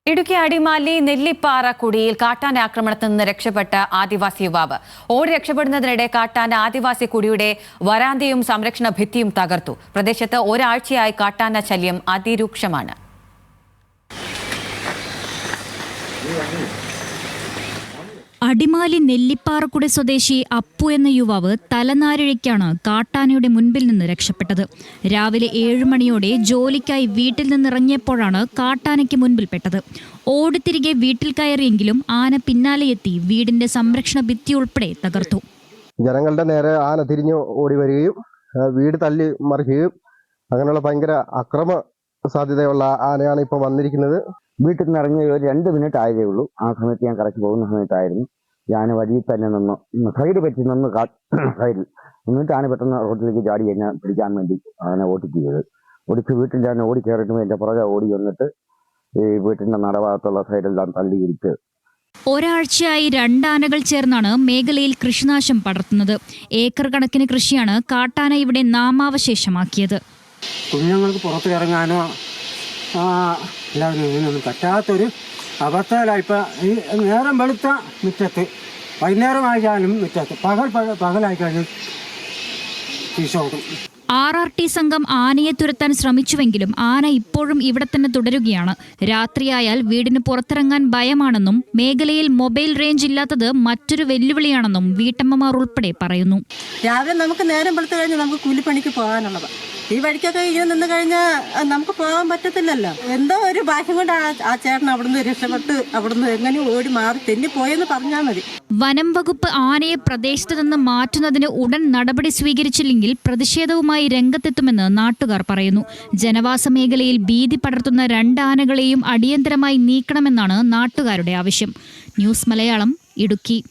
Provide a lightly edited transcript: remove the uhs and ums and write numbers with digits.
ഇടുക്കി അടിമാലി നെല്ലിപ്പാറ കുടിയിൽ കാട്ടാന ആക്രമണത്തിൽ നിന്ന് രക്ഷപ്പെട്ട ആദിവാസി യുവാവ് ഓടി രക്ഷപ്പെടുന്നതിനിടെ കാട്ടാന ആദിവാസി കുടിയുടെ വരാന്തയും സംരക്ഷണ ഭിത്തിയും തകർത്തു. പ്രദേശത്ത് ഒരാഴ്ചയായി കാട്ടാന ശല്യം അതിരൂക്ഷമാണ്. അടിമാലി നെല്ലിപ്പാറക്കുടി സ്വദേശി അപ്പു എന്ന യുവാവ് തലനാരിഴയ്ക്കാണ് കാട്ടാനയുടെ മുൻപിൽ നിന്ന് രക്ഷപ്പെട്ടത്. രാവിലെ 7 മണിയോടെ ജോലിക്കായി വീട്ടിൽ നിന്നിറങ്ങിയപ്പോഴാണ് കാട്ടാനയ്ക്ക് മുൻപിൽപ്പെട്ടത്. ഓടിത്തിരികെ വീട്ടിൽ കയറിയെങ്കിലും ആന പിന്നാലെ എത്തി വീടിന്റെ സംരക്ഷണ ഭിത്തി ഉൾപ്പെടെ തകർത്തു. ജനങ്ങളുടെ നേരെ ആന തിരിഞ്ഞു ഓടി വരികയും വീട് തല്ലി മറിക്കുകയും അങ്ങനെയുള്ള ഭയങ്കര അക്രമ സാധ്യതയുള്ള ആനയാണ് ഇപ്പോൾ വന്നിരിക്കുന്നത്. വീട്ടിൽ നിന്ന് ഇറങ്ങി ഒരു 2 മിനിറ്റ് ആയതേ ഉള്ളൂ. ആ സമയത്ത് ഞാൻ കറക്റ്റ് പോകുന്ന സമയത്തായിരുന്നു. ഞാൻ വഴിയിൽ തന്നെ നിന്ന് സൈഡ് പറ്റി നിന്ന് സൈഡിൽ എന്നിട്ട് ആന പെട്ടെന്ന് റോഡിലേക്ക് ചാടി എന്നെ പിടിക്കാൻ വേണ്ടി ആന ഓടിക്കുകയത്. ഓടിച്ച് വീട്ടിൽ ഞാൻ ഓടി കയറിയിട്ടും എൻ്റെ പുറകെ ഓടി വന്നിട്ട് ഈ വീട്ടിൻ്റെ നടഭാഗത്തുള്ള സൈഡെല്ലാം തള്ളി ഇരിച്ച്. ഒരാഴ്ചയായി 2 ആനകൾ ചേർന്നാണ് മേഖലയിൽ കൃഷിനാശം പടർത്തുന്നത്. ഏക്കർ കണക്കിന് കൃഷിയാണ് കാട്ടാന ഇവിടെ നാമാവശേഷമാക്കിയത്. കുഞ്ഞുങ്ങൾക്ക് പുറത്ത് ഇറങ്ങാനോ എല്ലാവരും ഇതിനൊന്നും പറ്റാത്തൊരു അവസ്ഥയിലാണ്. ഇപ്പം ഈ നേരം വെളുത്ത മുറ്റത്ത്, വൈകുന്നേരമായാലും മുറ്റത്ത്, പകലായി കഴിഞ്ഞാൽ തീശോടും. RRT സംഘം ആനയെ തുരത്താൻ ശ്രമിച്ചുവെങ്കിലും ആന ഇപ്പോഴും ഇവിടെ തന്നെ തുടരുകയാണ്. രാത്രിയായാൽ വീടിന് പുറത്തിറങ്ങാൻ ഭയമാണെന്നും മേഖലയിൽ മൊബൈൽ റേഞ്ച് ഇല്ലാത്തത് മറ്റൊരു വെല്ലുവിളിയാണെന്നും വീട്ടമ്മമാർ ഉൾപ്പെടെ പറയുന്നു. രാവിലെ നമുക്ക് നേരം വെളുത്തു കഴിഞ്ഞാൽ നമുക്ക് കൂലിപ്പണിക്ക് പോകാനുള്ളത്. ഈ വഴിക്കൊക്കെ ഇങ്ങനെ നിന്ന് കഴിഞ്ഞാൽ നമുക്ക് പോകാൻ പറ്റത്തില്ലല്ലോ. എന്തോ ഒരു ഭാഗ്യം കൊണ്ട് ആ ചേട്ടൻ അവിടുന്ന് രക്ഷപ്പെട്ട് അവിടുന്ന് എങ്ങനെ ഓടി മാറി തെന്നിപ്പോയെന്ന് പറഞ്ഞാൽ മതി. വനം വകുപ്പ് ആനയെ പ്രദേശത്ത് നിന്ന് മാറ്റുന്നതിന് ഉടൻ നടപടി സ്വീകരിച്ചില്ലെങ്കിൽ പ്രതിഷേധവുമായി രംഗത്തെത്തുമെന്ന് നാട്ടുകാർ പറയുന്നു. ജനവാസ മേഖലയിൽ ഭീതി പടർത്തുന്ന 2 ആനകളെയും അടിയന്തരമായി നീക്കണമെന്നാണ് നാട്ടുകാരുടെ ആവശ്യം. ന്യൂസ് മലയാളം, ഇടുക്കി.